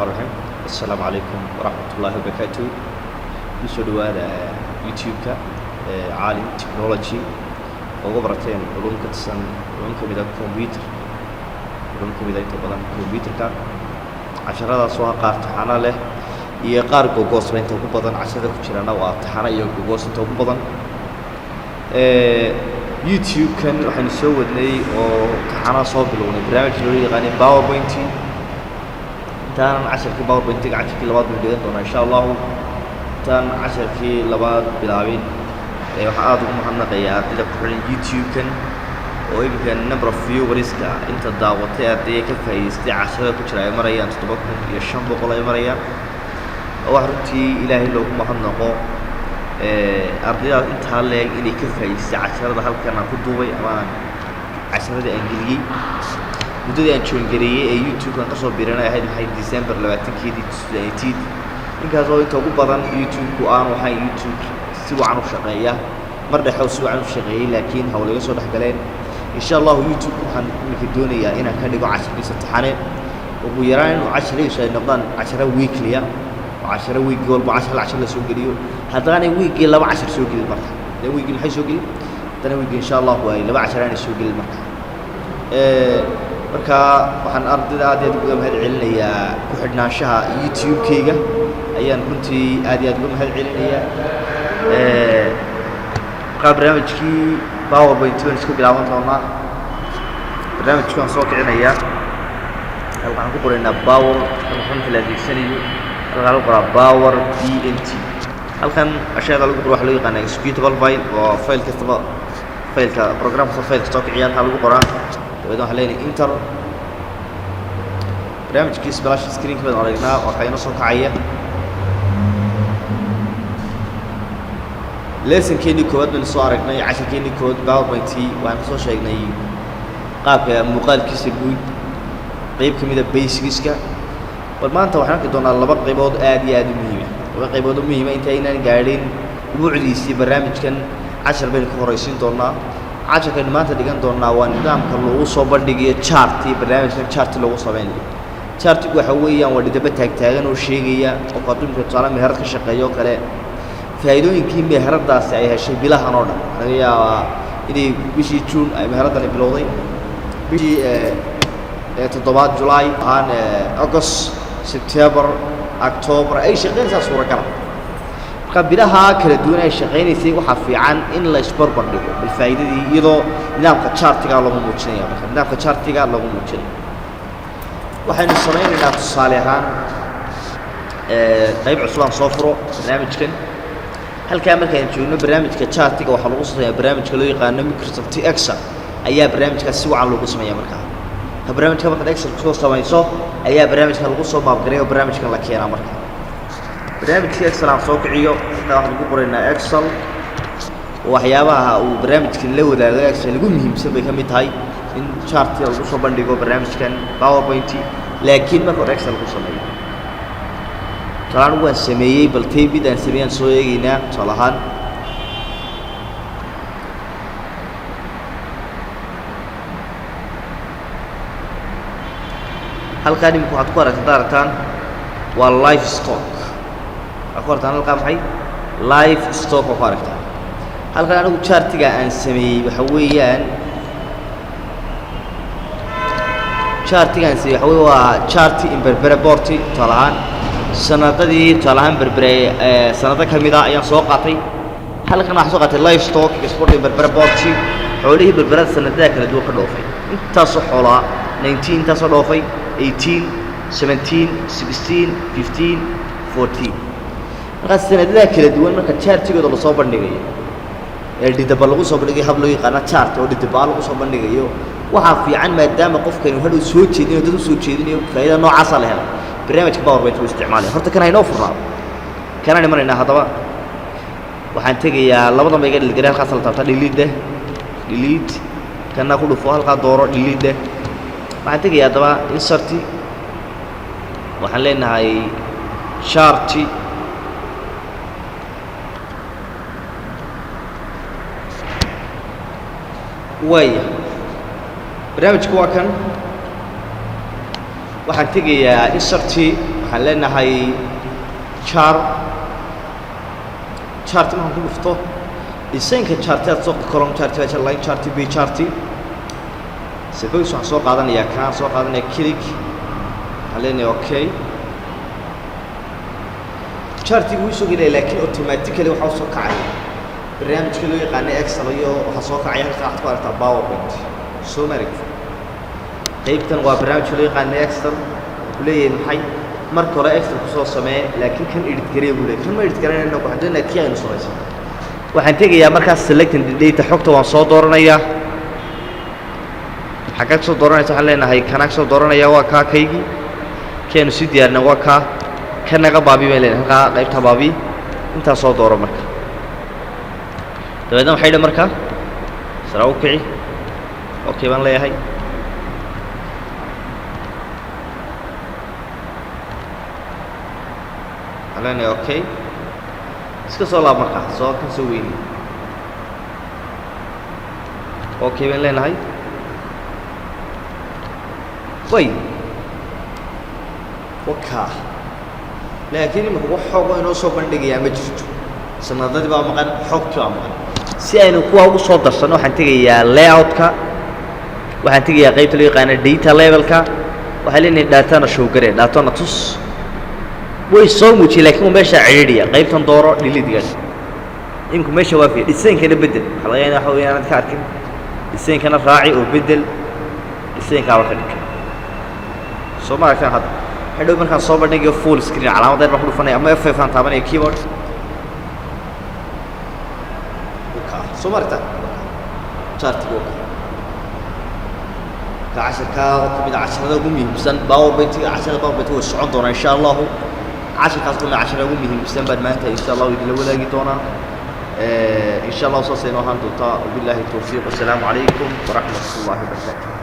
الرحمن الرحيم. السلام عليكم ورحمة الله وبركاته. نسولو هذا يوتيوب عالم تكنولوجي وغبرتين علوم كتسن علوم كميدا كمبيوتر علوم كميدا تبادل كمبيوتر كان عشرة سواء قارتحنا له يقار جوجوس بين توكو بدن عشرة كشرنا وقارتحنا يجوجوس توكو بدن يوتيوب كان وحن نسوي لي وتحنا صوب لون برنامج لوري غني باوربوينتي تان 10 كي باوربوينتي 10 كي لبعض فيديوهات إن شاء الله تان 10 كي لبعض بلاوين waxaa aad ugu mahadnaqayaa ila ku xiran YouTube kan oo iminka number of viewers ka inta daawatay aad ka faa'iideystay casharada ku jira ay marayaan 7500 ay marayaan oo runtii Ilaahay loogu mahadnaqo ardayda inta leeg inay ka faa'iideystay casharada halkan aan ku duubay ama casharada aan geliyay muddada aan joogay ee YouTube kan kasoo biiranay ahayd December 2018 inkaas oo inta ugu badan YouTube ku aan waxay YouTube سوى عنو شقية مرة حاول سوى عنو شقية لكن هؤلاء يسوون حقلين إن شاء الله يوتيوب وحن في الدنيا هنا كان يقول 10 امتحانات ويران 10 شيء نقدان 10 ويكليا و10 ويك قول ب 10 سوق اليوم هذا أنا ويك لا 10 سوق المرة لا ويك الحي سوق تنا ويك إن شاء الله هو لا 10 أنا سوق المرة marka waxaan ardayda aad ugu mahadcelinayaa ku xidhnaanshaha YouTube kayga ayaan runtii aad ugu mahadcelinayaa barnaamijkii PowerPoint isku bilaaban doonaa barnaamijkan soo kicinaya waxaan ku qoraynaa power waxaan kala adeegsanayo lagu qoraa power pnt halkan ashayada lagu qoro waxa loo yaqaan executable file oo file kasta fileka programka file soo kiciyan lagu qoraa dabadna waxa leeyahay enter barnaamijkii splash screen ka aragnaa waxa inoo soo kacaya lesson keeni kood min soo aragnay 10 keeni kood PowerPoint waan soo sheegnay qaabka muuqaalkiisa guud qayb kamida basics-ka bal maanta waxaan ka doonaa laba qaybood aad iyo aad u muhiim ah laba qaybood oo muhiim ah inta aynaan gaadhin buucdiisii barnaamijkan 10 baynu ka horeysiin doonaa 10 kan maanta dhigan doonaa waa nidaamka lagu soo bandhigayo chart barnaamijkan chart lagu sameeyo chart waxa weeyaan waa daba taagtaagan oo sheegaya oo qadimka tusaale meher ka shaqeeyo kale faa'iidooyinkii meheradaasi ay heshay bilahan oo dhan laga yaabaa inay bishii June ay meheradani bilowday bishii 7 July aan August September October ay shaqeynaysaa suuragal marka bilaha kala duwan ay shaqeynaysay waxa fiican in la isbarbar dhigo bil faa'iidadii iyadoo nidaamka chartiga lagu muujinayo marka nidaamka chartiga lagu muujinayo waxaynu sameeynaa tusaale ahaan qayb cusub aan soo furo barnaamijkan halka markaan joogno barnaamijka chartiga waxa lagu sameeyaa barnaamijka loo yaqaan Microsoft Excel ayaa barnaamijka si wacan loogu sameeyaa markaa barnaamijka marka Excel soo sameeyso ayaa barnaamijka lagu soo baabgareeyo barnaamijka la keenaa markaa barnaamijka Excel aan soo kiciyo waxaan lagu qoraynaa Excel waxyaabaha uu barnaamijka la wadaago Excel ugu muhiimsan bay kamid tahay in chartiga lagu soo bandhigo barnaamijkan PowerPoint laakiin marka Excel ku sameeyo طبعاً هو سمية بالتيبي ده سمية سوية جينا صلاحاً هل كان يمكن أتقرأ تدارتان واللايف ستوك أقرأ تان القام حي لايف ستوك أقرأ تان هل كان أقول شارتي عن سمية بحويان شارتي عن سمية حوي وشارتي إمبربربورتي طلعان sanadadii talahan berberay sanada kamida ayaan soo qaatay halkan waxa soo qaatay livestock export berberboorti xoolihii berberada sanadada kala duwan ka dhoofay intaas xoolaa 19 taas dhoofay 18 17 16 15 14 marka sanadada kala duwan marka chartigooda la soo bandhigayo ee didaba lagu soo bandhigay hab loo yaqaan chart oo didaba lagu soo bandhigayo waxa fiican maadaama qofkan uu haduu soo jeedinayo dad soo jeedinayo faa'iido noocaas ah leh برنامج PowerPoint واستعماله horta kana inoo furnaa kana nimanayna hadaba waxaan tagayaa labada meegal galay halka sal taabta delete kana ku dhufo halka dooro delete waxaan tagayaa hadaba insert waxaan leenahay chart way barnaamijku waa kan waxaan tagayaa insert حلنا هاي chart ما هنقول فطو إنسان كchart سوق كولوم chart ولا line chart بي chart سبب سوق قادنا يا كان سوق قادنا كليك حلنا أوكي chart يقول سوق إلى لكن automatically وحصل كعي برنامج كله يقاني إكسل يو وحصل كعي هل راح تقارن باوربوينت سو مريك قيبتن وبرنامج كله يقاني إكسل وليه محي marka hore extra ku soo sameey laakiin kan edit gareey buu leeyahay kan ma edit gareeyna waxa hadana kiyaan soo haysan waxaan tagayaa markaas selected data xogta waan soo dooranayaa xagga soo dooranaysa waxaan leenahay kana soo dooranaya waa ka kaygi keenu si diyaarna waa ka kanaga baabi bay leenahay halka qaybta baabi inta soo dooro marka dabeedna waxay marka sara u kici okay baan leeyahay على أوكي اسكت صلاة مركز صلاة كنسويني أوكي بين لين هاي وين وكا لكن ما هو حقه إنه صوب عندك يا مجد سنادي بقى مكان حق كلام سيانو كوا وصوت درسنا وحنتيجي يا layout كا وحنتيجي يا قيمة اللي قانا data level كا وحلينا data نشوف كره data نتص way soo muujiye laakiin uu meesha ciriiriya qaybtan dooro dhilidigan imku meesha waa fi dhiseenkana bedel xalqayna waxa weeyaan ka arkin dhiseenkana raaci oo bedel dhiseenka waxa dhig soo ma arkaan hadda hadhow markaan soo bandhigo full screen calaamad yar baan ku dhufanay ama F5 aan taabanay keyboard soo marta chartigo ka 10 ka kamid 10 ugu muhiimsan PowerPoint 10 PowerPoint oo socon doona insha Allah عشرة كاسكولنا 10 أقوم بهم استنباد ما أنت إن شاء الله ويدل ولا جيتونا إن شاء الله وصلنا هان دوتا وبالله التوفيق والسلام عليكم ورحمة الله وبركاته.